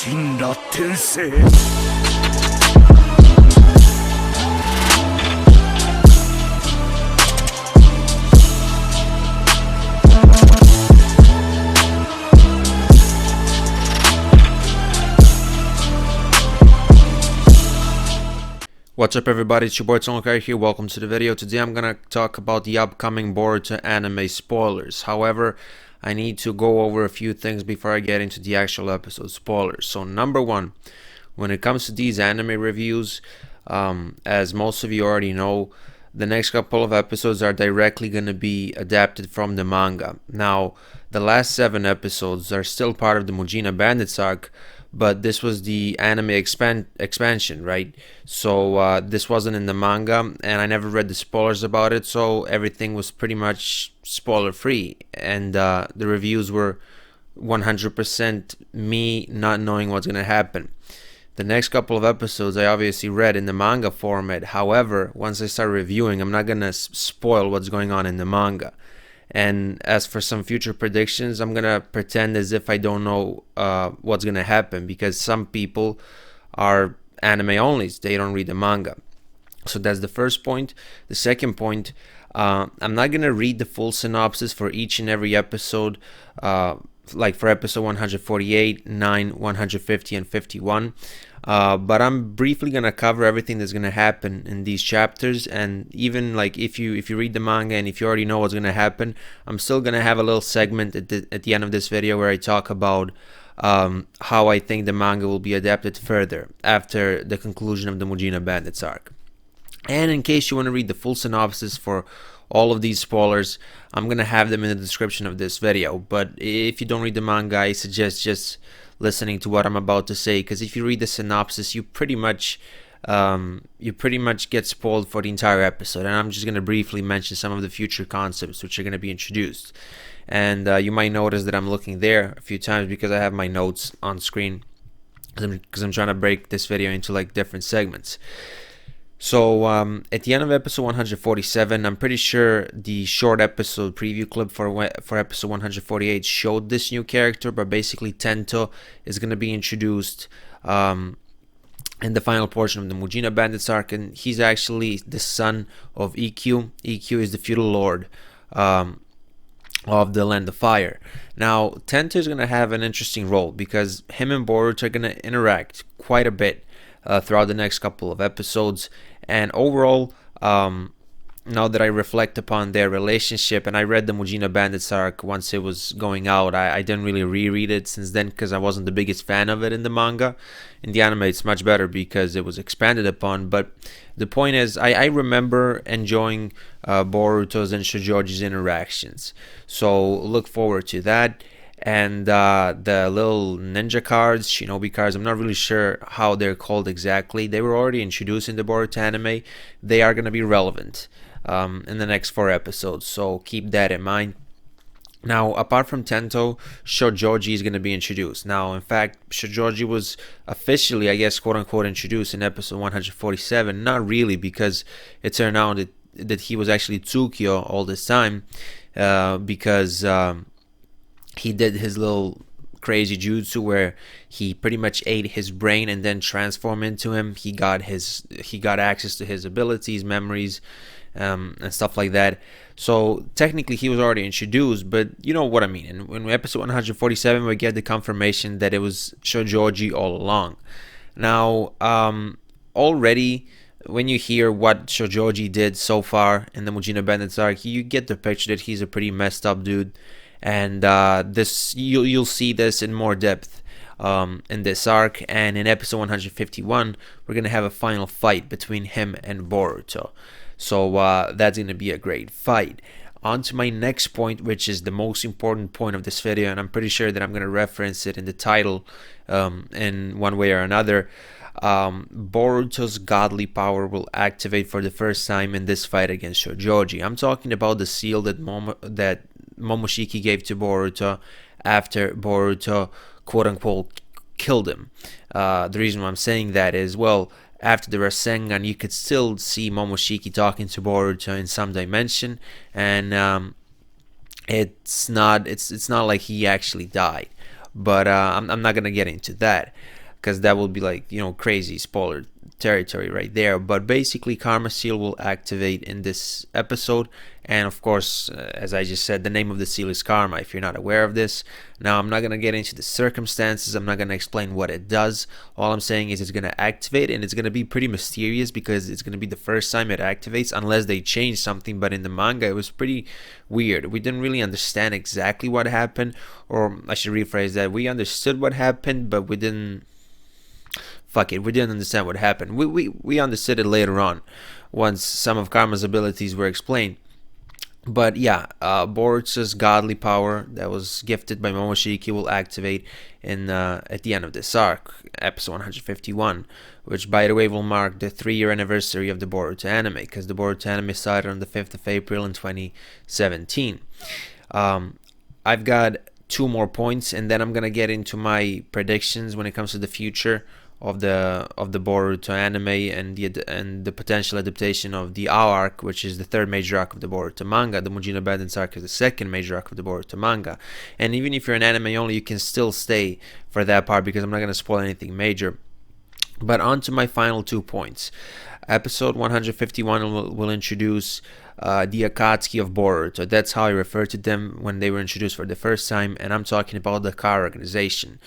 神羅転生 What's up everybody, it's your boy Hokage here, welcome to the video. Today I'm gonna talk about the upcoming Boruto anime spoilers. However, I need to go over a few things before I get into the actual episode spoilers. So number one, when it comes to these anime reviews, as most of you already know, the next couple of episodes are directly going to be adapted from the manga. Now, the last 7 episodes are still part of the Mujina Bandits arc, but this was the anime expansion, right? So this wasn't in the manga, and I never read the spoilers about it, so everything was pretty much spoiler free, and the reviews were 100% me not knowing what's going to happen. The next couple of episodes I obviously read in the manga format. However, once I start reviewing, I'm not going to spoil what's going on in the manga. And as for some future predictions, I'm going to pretend as if I don't know what's going to happen, because some people are anime onlys. They don't read the manga. So that's the first point. The second point, I'm not going to read the full synopsis for each and every episode, like for episode 148, 9, 150, and 51. But I'm briefly gonna cover everything that's gonna happen in these chapters, and even like if you read the manga and if you already know what's gonna happen, I'm still gonna have a little segment at the end of this video where I talk about how I think the manga will be adapted further after the conclusion of the Mujina Bandits arc. And in case you want to read the full synopsis for all of these spoilers, I'm gonna have them in the description of this video. But if you don't read the manga, I suggest just listening to what I'm about to say, because if you read the synopsis, you pretty much get spoiled for the entire episode. And I'm just gonna briefly mention some of the future concepts which are gonna be introduced. And you might notice that I'm looking there a few times because I have my notes on screen, because I'm trying to break this video into like different segments. So at the end of episode 147, I'm pretty sure the short episode preview clip for episode 148 showed this new character, but basically Tento is going to be introduced in the final portion of the Mujina Bandits arc, and he's actually the son of Ikkyu. Ikkyu is the feudal lord of the Land of Fire. Now, Tento is going to have an interesting role because him and Boruto are going to interact quite a bit throughout the next couple of episodes. And overall, now that I reflect upon their relationship, and I read the Mujina Bandits arc once it was going out, I didn't really reread it since then because I wasn't the biggest fan of it in the manga. In the anime, it's much better because it was expanded upon. But the point is, I remember enjoying Boruto's and Shojoji's interactions. So look forward to that. And the little ninja cards, shinobi cards, I'm not really sure how they're called exactly. They were already introduced in the Boruto anime. They are going to be relevant in the next 4 episodes, so keep that in mind. Now, apart from Tento, Shojoji is going to be introduced. Now, in fact, Shojoji was officially, I guess, quote-unquote, introduced in episode 147. Not really, because it turned out that he was actually Tsukyo all this time, because he did his little crazy jutsu where he pretty much ate his brain and then transformed into him. He got access to his abilities, memories, and stuff like that. So technically he was already introduced, but you know what I mean. And in episode 147 we get the confirmation that it was Shojoji all along. Now already when you hear what Shojoji did so far in the Mujina Bandits arc, you get the picture that he's a pretty messed up dude. And you'll see this in more depth in this arc. And in episode 151, we're going to have a final fight between him and Boruto. So that's going to be a great fight. On to my next point, which is the most important point of this video, and I'm pretty sure that I'm going to reference it in the title in one way or another. Boruto's godly power will activate for the first time in this fight against Shojoji. I'm talking about the seal that Momoshiki gave to Boruto after Boruto quote-unquote killed him. The reason why I'm saying that is, well, after the Rasengan, you could still see Momoshiki talking to Boruto in some dimension, and it's not like he actually died. but I'm not gonna get into that because that will be like, crazy spoiler territory right there. But basically, Karma Seal will activate in this episode, and of course, as I just said, the name of the seal is Karma, if you're not aware of this. Now, I'm not going to get into the circumstances, I'm not going to explain what it does. All I'm saying is it's going to activate, and it's going to be pretty mysterious because it's going to be the first time it activates unless they change something. But in the manga, it was pretty weird. We didn't really understand exactly what happened, or I should rephrase that, we understood what happened, but we didn't understand what happened. We understood it later on once some of Karma's abilities were explained. But yeah, Boruto's godly power that was gifted by Momoshiki will activate in at the end of this arc, episode 151, which by the way will mark the 3-year anniversary of the Boruto anime, because the Boruto anime started on the 5th of April in 2017. I've got 2 more points, and then I'm gonna get into my predictions when it comes to the future of the Boruto anime and the potential adaptation of the AO arc, which is the 3rd major arc of the Boruto manga. The Mujina Bandits arc is the 2nd major arc of the Boruto manga. And even if you're an anime only, you can still stay for that part because I'm not going to spoil anything major. But on to my final 2 points. Episode 151 will introduce the Akatsuki of Boruto. That's how I refer to them when they were introduced for the first time, and I'm talking about the Kara organization.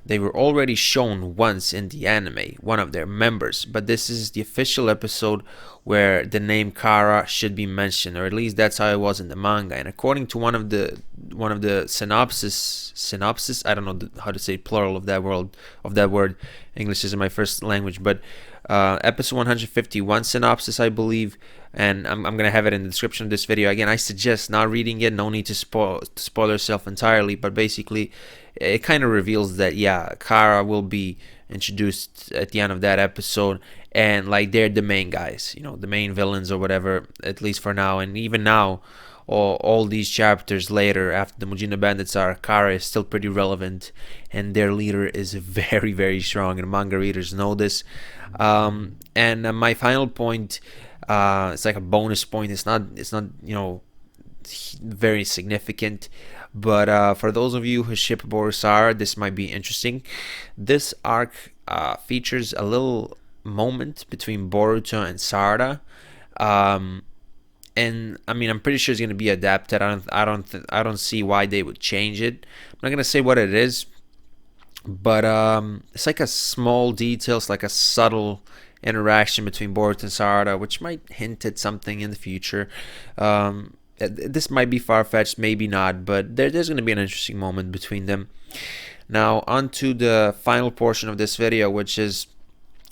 They were already shown once in the anime, one of their members, but this is the official episode where the name Kara should be mentioned, or at least that's how it was in the manga. And according to one of the synopsis, I don't know how to say plural of that word. English isn't my first language, but episode 151 synopsis, I believe, and I'm gonna have it in the description of this video. Again, I suggest not reading it. No need to spoil yourself entirely, but basically, it kind of reveals that Kara will be introduced at the end of that episode, and like they're the main guys, the main villains or whatever, at least for now. And even now, all these chapters later, after the Mujina Bandits arc, Kara is still pretty relevant, and their leader is very, very strong, and manga readers know this. And my final point, it's like a bonus point. It's not very significant, but for those of you who ship Boruto, this might be interesting. This arc features a little moment between Boruto and Sarada. And I mean, I'm pretty sure it's going to be adapted. I don't see why they would change it. I'm not going to say what it is, but it's like a small detail. It's like a subtle interaction between Boruto and Sarada, which might hint at something in the future. This might be far-fetched, maybe not, but there's going to be an interesting moment between them. Now, on to the final portion of this video, which is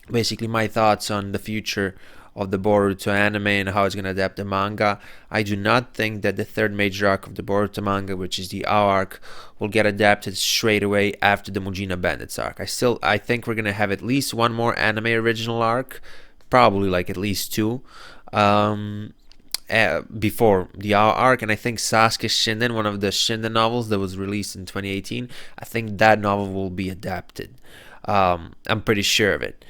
basically my thoughts on the future of the Boruto anime and how it's going to adapt the manga. I do not think that the 3rd major arc of the Boruto manga, which is the AO arc, will get adapted straight away after the Mujina Bandits arc. I think we're going to have at least 1 more anime original arc, probably like at least 2. Before the AO arc, and I think Sasuke Shinden, one of the Shinden novels that was released in 2018, I think that novel will be adapted. I'm pretty sure of it.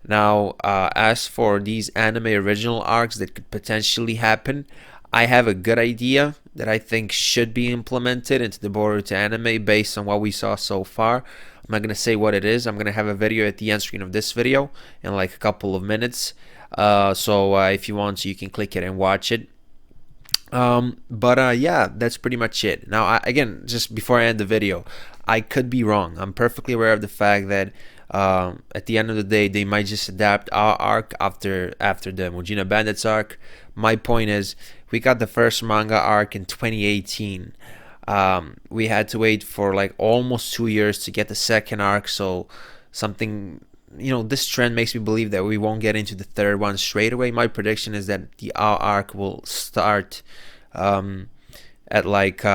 Now, as for these anime original arcs that could potentially happen, I have a good idea that I think should be implemented into the Boruto anime based on what we saw so far. I'm not going to say what it is. I'm going to have a video at the end screen of this video in like a couple of minutes. So if you want to, you can click it and watch it. Yeah, that's pretty much it. Now, again, just before I end the video, I could be wrong. I'm perfectly aware of the fact that at the end of the day, they might just adapt our arc after the Mujina Bandits arc. My point is, we got the first manga arc in 2018. We had to wait for like almost 2 years to get the 2nd arc, so something, this trend makes me believe that we won't get into the 3rd one straight away. My prediction is that the AO arc will start at like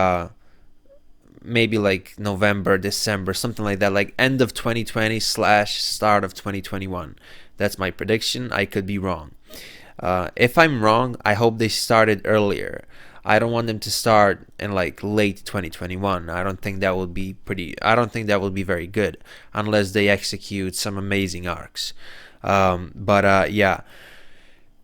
maybe like November, December, something like that, like end of 2020 / start of 2021. That's my prediction. I could be wrong. If I'm wrong, I hope they started earlier. I don't want them to start in like late 2021. I don't think that would be very good unless they execute some amazing arcs. Yeah.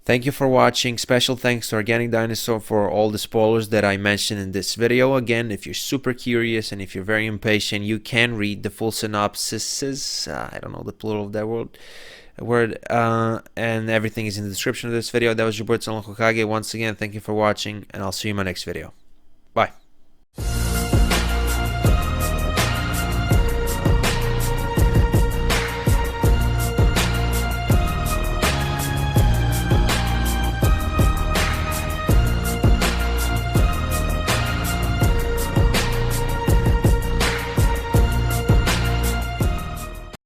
Thank you for watching. Special thanks to Organic Dinosaur for all the spoilers that I mentioned in this video. Again, if you're super curious and if you're very impatient, you can read the full synopsises. I don't know the plural of that word. And everything is in the description of this video. That was your boy Hokage. Once again, thank you for watching, and I'll see you in my next video. Bye.